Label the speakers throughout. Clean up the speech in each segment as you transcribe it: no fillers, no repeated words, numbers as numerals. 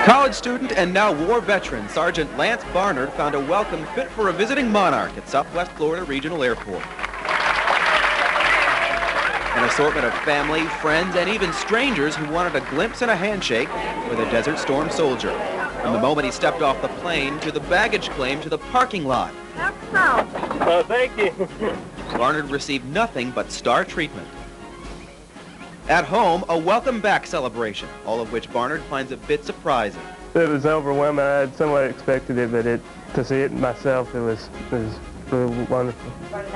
Speaker 1: College student and now war veteran Sergeant Lance Barnard found a welcome fit for a visiting monarch at Southwest Florida Regional Airport. An assortment of family, friends, and even strangers who wanted a glimpse and a handshake with a Desert Storm soldier. From the moment he stepped off the plane to the baggage claim to the parking lot.
Speaker 2: Thank you.
Speaker 1: Barnard received nothing but star treatment. At home, a welcome back celebration, all of which Barnard finds a bit surprising.
Speaker 2: It was overwhelming. I had somewhat expected it, but to see it myself, it was really wonderful.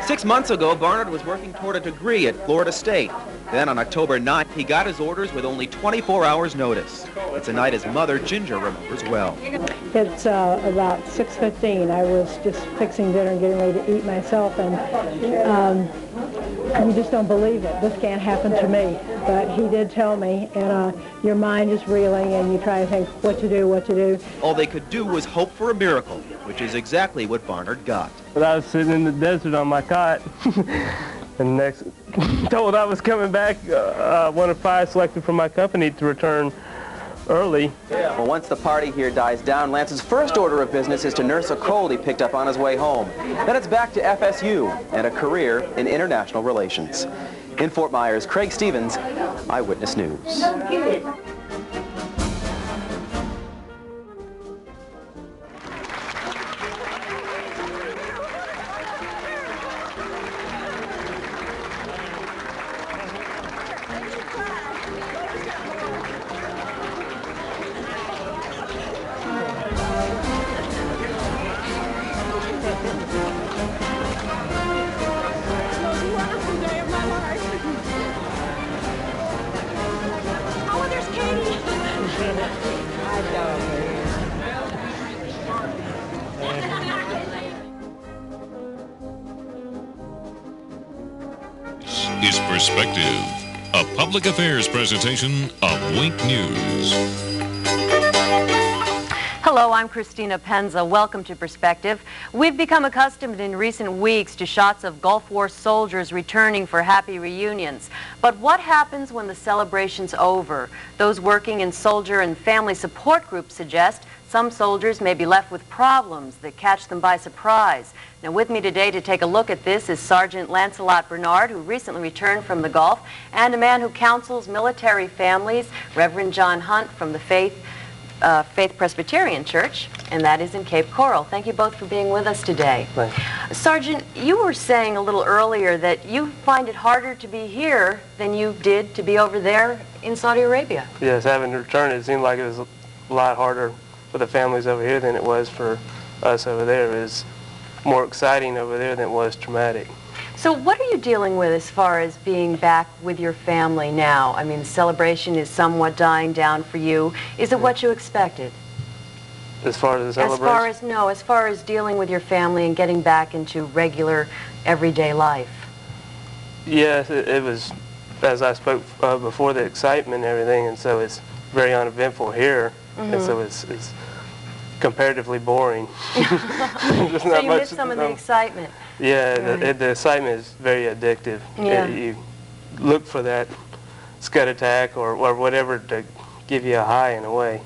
Speaker 1: 6 months ago, Barnard was working toward a degree at Florida State. Then on October 9th, he got his orders with only 24 hours notice. It's a night his mother, Ginger, remembers well.
Speaker 3: It's about 6:15. I was just fixing dinner and getting ready to eat myself, and you just don't believe it. This can't happen to me. But he did tell me, and your mind is reeling, and you try to think what to do.
Speaker 1: All they could do was hope for a miracle, which is exactly what Barnard got.
Speaker 2: But I was sitting in the desert on my cot, and next told I was coming back. One of 5 selected from my company to return early.
Speaker 1: Well, once the party here dies down, Lance's first order of business is to nurse a cold he picked up on his way home. Then it's back to FSU and a career in international relations. In Fort Myers, Craig Stevens, Eyewitness News.
Speaker 4: Is Perspective, a public affairs presentation of Wink News.
Speaker 5: Hello, I'm Christina Penza. Welcome to Perspective. We've become accustomed in recent weeks to shots of Gulf War soldiers returning for happy reunions. But what happens when the celebration's over? Those working in soldier and family support groups suggest some soldiers may be left with problems that catch them by surprise. Now, with me today to take a look at this is Sergeant Lancelot Barnard, who recently returned from the Gulf, and a man who counsels military families, Reverend John Hunt from the Faith Presbyterian Church, and that is in Cape Coral. Thank you both for being with us today.
Speaker 2: Thanks.
Speaker 5: Sergeant, you were saying a little earlier that you find it harder to be here than you did to be over there in Saudi Arabia.
Speaker 2: Yes, having returned, it seemed like it was a lot harder for the families over here than it was for us over there. It was more exciting over there than it was traumatic.
Speaker 5: So what are you dealing with as far as being back with your family now? I mean, the celebration is somewhat dying down for you. Is it what you expected?
Speaker 2: As far as the celebration?
Speaker 5: As far as dealing with your family and getting back into regular, everyday life.
Speaker 2: Yes, it was, as I spoke before, the excitement and everything, and so it's very uneventful here, and so it's comparatively boring.
Speaker 5: So you missed some of the excitement.
Speaker 2: Yeah, the excitement is very addictive.
Speaker 5: Yeah.
Speaker 2: You look for that scud attack or whatever to give you a high in a way.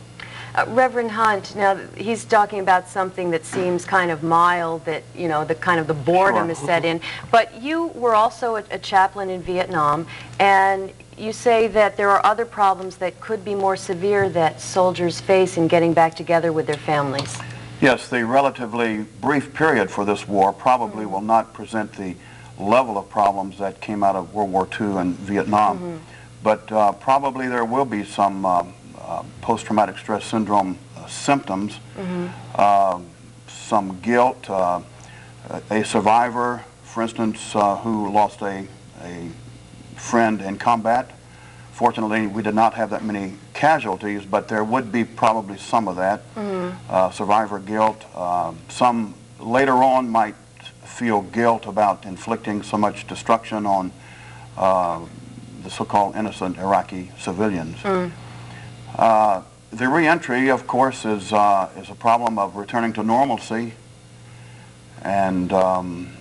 Speaker 5: Reverend Hunt, now he's talking about something that seems kind of mild, that, you know, the kind of the boredom is set in. But you were also a chaplain in Vietnam, and you say that there are other problems that could be more severe that soldiers face in getting back together with their families.
Speaker 6: Yes, the relatively brief period for this war probably will not present the level of problems that came out of World War II and Vietnam. But probably there will be some post-traumatic stress syndrome symptoms, some guilt. A survivor, for instance, who lost a friend in combat. Fortunately, we did not have that many casualties, but there would be probably some of that. Survivor guilt. Some later on might feel guilt about inflicting so much destruction on the so-called innocent Iraqi civilians. The re-entry, of course, is a problem of returning to normalcy. And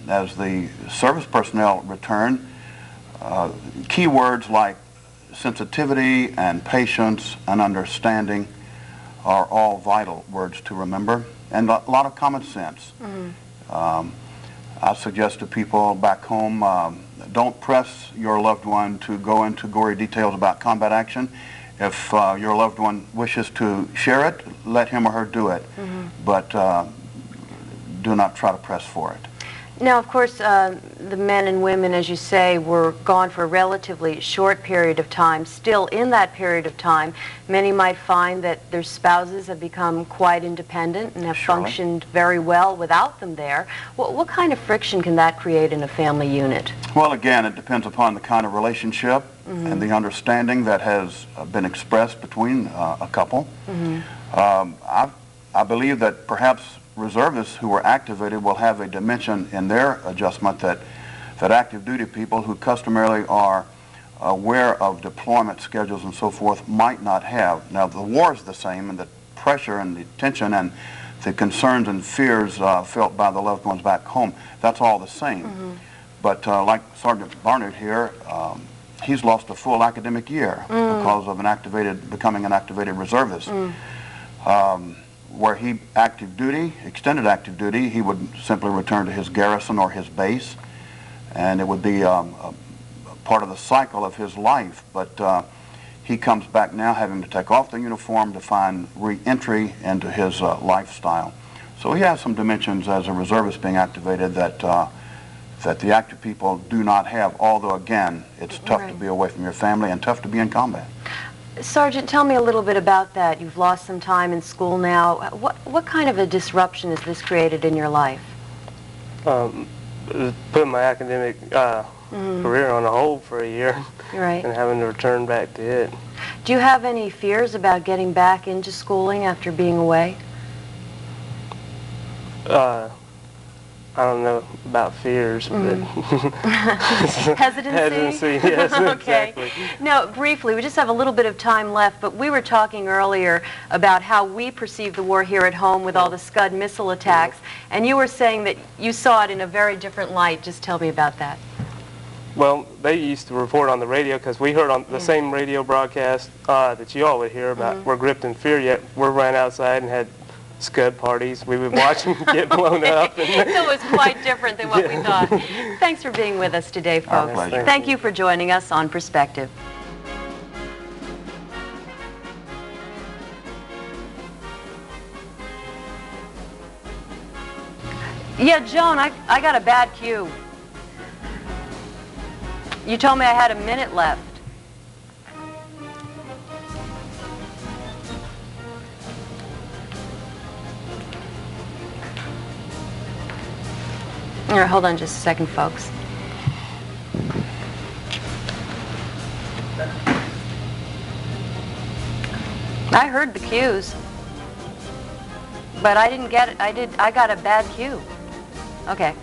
Speaker 6: as the service personnel return, key words like sensitivity and patience and understanding are all vital words to remember, and a lot of common sense. I suggest to people back home, don't press your loved one to go into gory details about combat action. If your loved one wishes to share it, let him or her do it, but do not try to press for it.
Speaker 5: Now, of course, the men and women, as you say, were gone for a relatively short period of time. Still, in that period of time, many might find that their spouses have become quite independent and have functioned very well without them there. What kind of friction can that create in a family unit?
Speaker 6: Well, again, it depends upon the kind of relationship and the understanding that has been expressed between a couple. I believe that perhaps reservists who were activated will have a dimension in their adjustment that active duty people who customarily are aware of deployment schedules and so forth might not have. Now, the war is the same, and the pressure and the tension and the concerns and fears felt by the loved ones back home, that's all the same. But like Sergeant Barnard here, he's lost a full academic year because of becoming an activated reservist. Where he extended active duty, he would simply return to his garrison or his base, and it would be part of the cycle of his life. But he comes back now having to take off the uniform to find re-entry into his lifestyle. So he has some dimensions as a reservist being activated that the active people do not have, although again, it's tough to be away from your family and tough to be in combat.
Speaker 5: Sergeant, tell me a little bit about that. You've lost some time in school now. What kind of a disruption has this created in your life?
Speaker 2: Putting my academic career on hold for a year and having to return back to it.
Speaker 5: Do you have any fears about getting back into schooling after being away?
Speaker 2: I don't know about fears, but
Speaker 5: hesitancy?
Speaker 2: Hesitancy, yes,
Speaker 5: Okay.
Speaker 2: exactly.
Speaker 5: Now, briefly, we just have a little bit of time left, but we were talking earlier about how we perceive the war here at home with all the Scud missile attacks, and you were saying that you saw it in a very different light. Just tell me about that.
Speaker 2: Well, they used to report on the radio because we heard on the same radio broadcast that you all would hear about. We're gripped in fear, yet we ran outside and had Scud parties. We would watch them get blown up.
Speaker 5: So it was quite different than what we thought. Thanks for being with us today, folks. Thank you for joining us on Perspective. Yeah, Joan, I got a bad cue. You told me I had a minute left. All right, hold on just a second, folks. I heard the cues, but I didn't get it. I got a bad cue. Okay,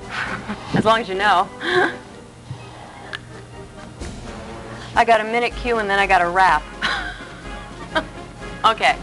Speaker 5: as long as you know. I got a minute cue and then I got a wrap. Okay.